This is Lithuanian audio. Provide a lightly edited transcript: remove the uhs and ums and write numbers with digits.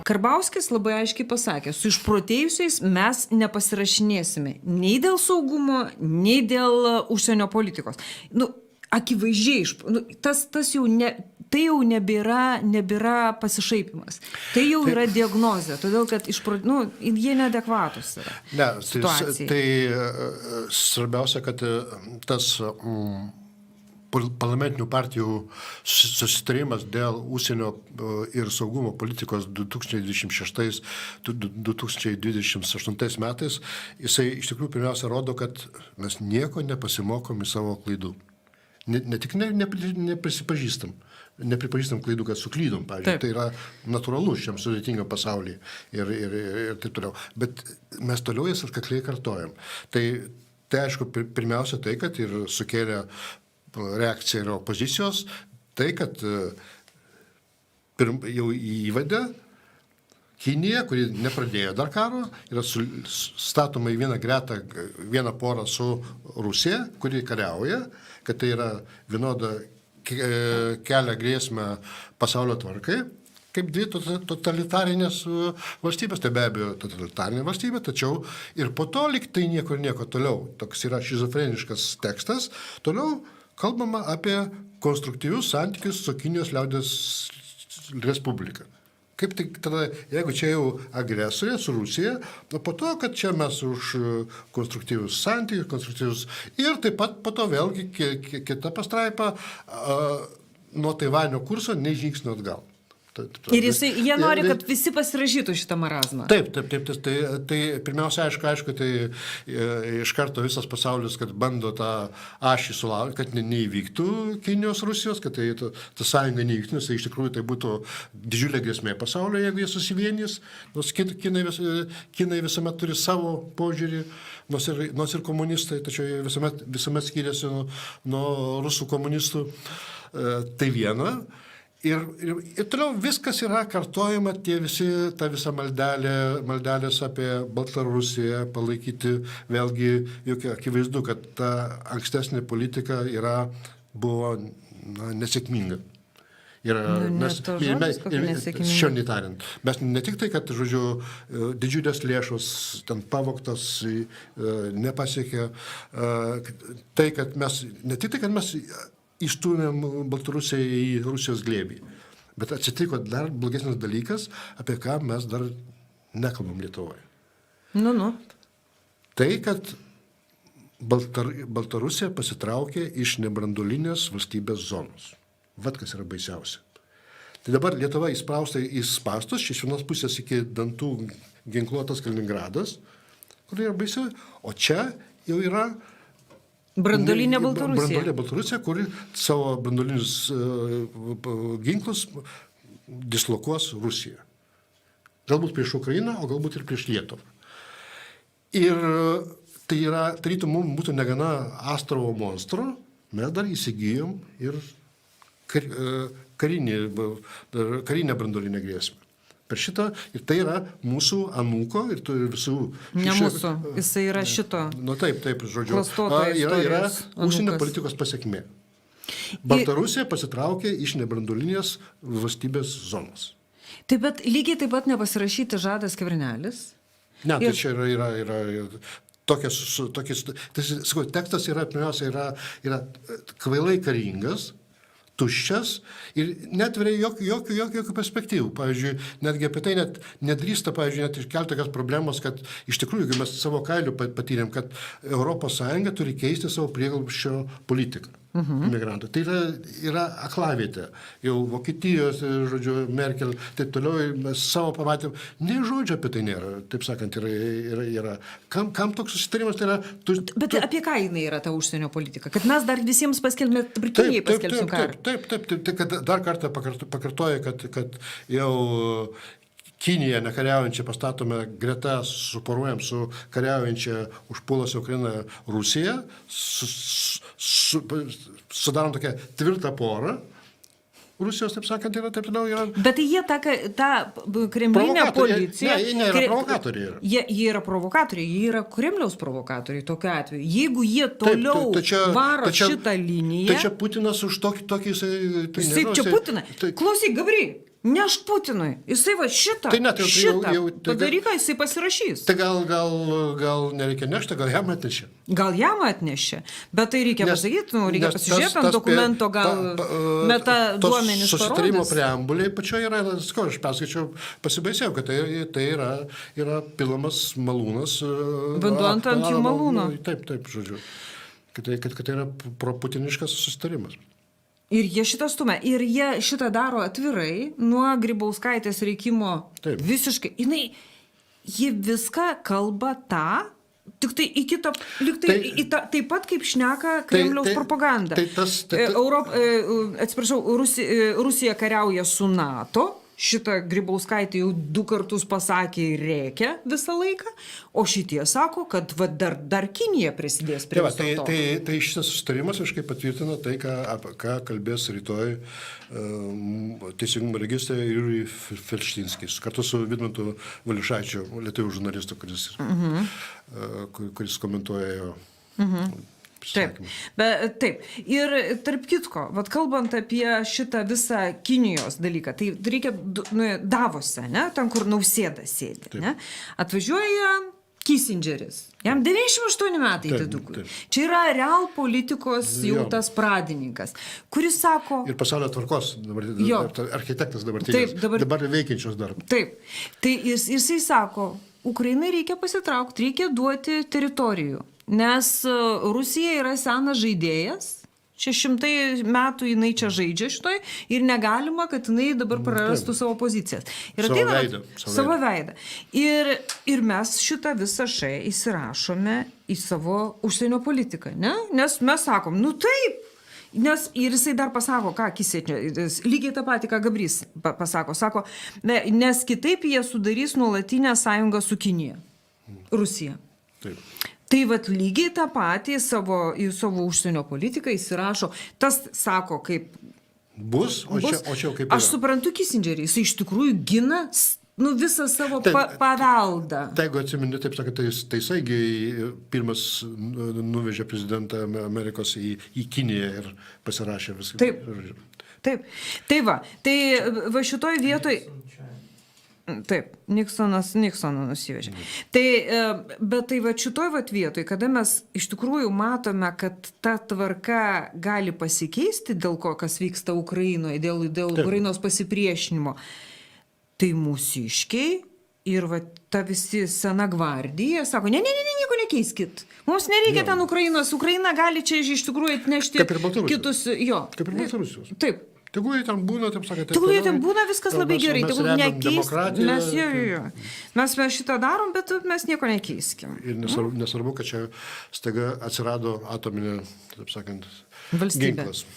Karbauskis labai aiškiai pasakė, su išprotėjusiais mes nepasirašinėsime nei dėl saugumo, nei dėl užsienio politikos. Akivaizdžiai, tas jau tai jau nebėra pasišaipimas. Tai jau yra diagnozė, todėl kad jie neadekvatus yra situacijai. Tai svarbiausia, kad tas parlamentinių partijų susitarimas dėl užsienio ir saugumo politikos 2026-2028 metais, jisai iš tikrųjų pirmiausia rodo, kad mes nieko nepasimokom iš savo klaidų. Ne tik nepripažįstam klaidų, kad suklydom, pavyzdžiui, tai yra natūralu šiam sudėtingam pasaulyje ir taip toliau. Bet mes toliau jas atkakliai kartojam. Tai aišku, pirmiausia tai, kad ir sukėlė reakcija ir opozicijos, tai, kad jau įvedė Kinija, kuri nepradėjo dar karo, yra statoma į vieną gretą, vieną porą su Rusija, kuri kariauja, kad tai yra vienoda kelia grėsmę pasaulio tvarkai, kaip dvi totalitarinės valstybės, tai be abejo totalitarinė valstybė, tačiau ir po to lyg tai nieko toliau. Toks yra šizofreniškas tekstas. Toliau kalbama apie konstruktyvius santykius su Kinijos liaudies Respublika. Kaip tik tada, jeigu čia jau agresorė su Rusija, po to, kad čia mes už konstruktyvius santykius, ir taip pat po to vėlgi kita pastraipa nuo Taivanio kurso nei žingsnio atgal. Ir jie nori, kad visi pasirašytų šitą marazmą. Taip. Tai pirmiausia, aišku, tai iš karto visas pasaulis, kad bando tą ašį sulaukti, kad neįvyktų Kinijos, Rusijos, kad ta sąjunga neįvyktų, nes iš tikrųjų tai būtų didžiulė grėsmė pasaulio, jeigu jie susivienys, nors Kinai visuomet turi savo požiūrį, nors ir komunistai, tačiau jie visuomet skiriasi nuo rusų komunistų. Tai viena. Ir toliau viskas yra kartojama, ta visa maldelės apie Baltarusiją palaikyti, vėlgi juk akivaizdu, kad ta ankstesnė politika buvo nesėkminga. Švelniai tariant. Mes ne tik tai, kad, didžiulės lėšos ten pavogtos nepasiekė, tai, kad mes, ne tik tai, kad mes įstūmėm Baltarusiją į Rusijos glėbį. Bet atsitiko dar blogesnis dalykas, apie ką mes dar nekalbam Lietuvoje. Tai, kad Baltarusija pasitraukė iš nebranduolinės valstybės zonos. Vat kas yra baisiausia. Tai dabar Lietuva įsprausta į spąstus, iš vienos pusės iki dantų ginkluotas Kaliningradas, kur yra baisiausia, o čia jau yra branduolinė Baltarusija. Branduolinė Baltarusija, kuri savo branduolinius ginklus dislokuos Rusiją. Galbūt prieš Ukrainą, o galbūt ir prieš Lietuvą. Ir tai yra, tarytum, mums būtų negana Astravo monstro, mes dar įsigijom ir karinę branduolinę grėsmę. Per šitą, ir tai yra mūsų anūko ir visų... Ne mūsų, jisai yra šito. Taip, yra užsienio politikos pasiekmė. Baltarusija pasitraukė iš nebranduolinės valstybės zonos. Taip, bet lygiai taip pat nepasirašyti žada Skvernelis. Ne, tai čia yra tekstas yra, pirmiausia, yra kvailai karingas, tuščias ir netveria jokių perspektyvų. Pavyzdžiui, netgi apie tai nedrįsta, net iškelti tokias problemos, kad iš tikrųjų, mes savo kailiu patyrėm, kad ES turi keisti savo prieglobsčio politiką imigrantų. Tai yra aklavietė. Jau Vokietijos, Merkel, taip toliau, mes savo pamatėm, nei žodžio apie tai nėra, taip sakant, yra. Kam toks susitarimas tai yra? Bet apie ką jinai yra ta užsienio politika? Kad mes dar visiems paskelbėme, Kinijai paskelbsim karą. Taip, kad dar kartą pakartoja, kad jau Kiniją nekariaujančią pastatome greta, suporuojam su kariaujančia užpuolusią Ukrainą Rusiją, sudarom tokią tvirtą porą. Rusijos, taip sakant, yra taip toliau. Bet jie ta kremlinė policija... Jie nėra provokatoriai. Jie yra provokatoriai, jie yra Kremliaus provokatoriai tokiu atveju. Jeigu jie toliau varo šitą liniją... Tai čia Putinas už tokį... Čia Putinas. Klausyk, Gabry, nešk Putinui. Jisai va šitą, Tai net padaryką jisai pasirašys. Tai gal nereikia nešti, gal jam atnešė. Gal jam atnešė, bet tai reikia pasakyti, reikia pasižiūrėti ant dokumento, gal meta duomenys parodys. Susitarimo preambuliai pačioje yra, aš perskaičiau, pasibaisėjau, kad tai yra pilamas malūnas. Vanduojant ant jų malūno. Taip, žodžiu. Kad tai yra proputiniškas susitarimas. Ir jie šitą stumia. Ir jie šitą daro atvirai, nuo Grybauskaitės reikimo visiškai. Ji viską kalba tą, tik tai į kitą, taip pat kaip šneka Kremliaus propaganda. Atsiprašau, Rusija kariauja su NATO. Šitą Grybauskaitė jau 2 kartus pasakė ir rėkia visą laiką, o šitie sako, kad dar Kinija prisidės prie viso to. Tai šitas susitarimas visiškai patvirtina tai, ką kalbės rytoj Teisingumo registre Jurijus Felštinskis, kartu su Vidmantu Valiušaičiu, lietuvių žurnalistu, kuris komentuoja jo. Taip. Ir tarp kitko, kalbant apie šitą visą Kinijos dalyką, tai reikia Davose, ne, ten, kur Nausėda sėdi, ne, atvažiuoja Kissingeris, jam 98 metai didukui. Čia yra real politikos jau tas pradininkas, kuris sako... Ir pasaulio tvarkos, architektas dabar veikiančios dar. Taip, tai jisai sako, Ukrainai reikia pasitraukti, reikia duoti teritorijų. Nes Rusija yra senas žaidėjas, 600 metų jinai čia žaidžia šitoj ir negalima, kad jinai dabar prarastų savo pozicijas. Savo veidą. Ir mes šitą visą įsirašome į savo užsienio politiką, ne? Nes mes sakom, taip. Ir jisai dar pasako, ką Kissingeris, lygiai tą patį, ką Gabrys pasako, sako, nes kitaip jie sudarys nuolatinę sąjungą su Kinija, Rusija. Taip. Tai lygiai tą patį į savo užsienio politiką įsirašo. Tas sako, kaip... Bus, o čia kaip yra. Aš suprantu Kissingerį, jis iš tikrųjų gina visą savo paveldą. Tai jeigu atsimeni, taip sakant, tai jisai pirmas nuvežė prezidentą Amerikos į Kiniją ir pasirašė viską. Taip. Tai šitoj vietoj... Taip, Niksoną nusivežė. Bet šitoj vietoj, kada mes iš tikrųjų matome, kad ta tvarka gali pasikeisti dėl ko, kas vyksta Ukrainoje, dėl Ukrainos pasipriešinimo, tai mūsiškiai ir ta visi sena gvardija sako, ne, nieko nekeiskit. Mums nereikia ten Ukrainos. Ukraina gali čia iš tikrųjų atnešti kitus... Kaip ir Baltarusijos. Taip. Tegul jie ten būna, taip sakant. Tegul jie ten būna, viskas labai gerai. Tegul nekeist. Mes šitą darom, bet mes nieko nekeiskim. Ir nesvarbu, kad čia staiga atsirado atominė, taip sakant, valstybė. Ginklas.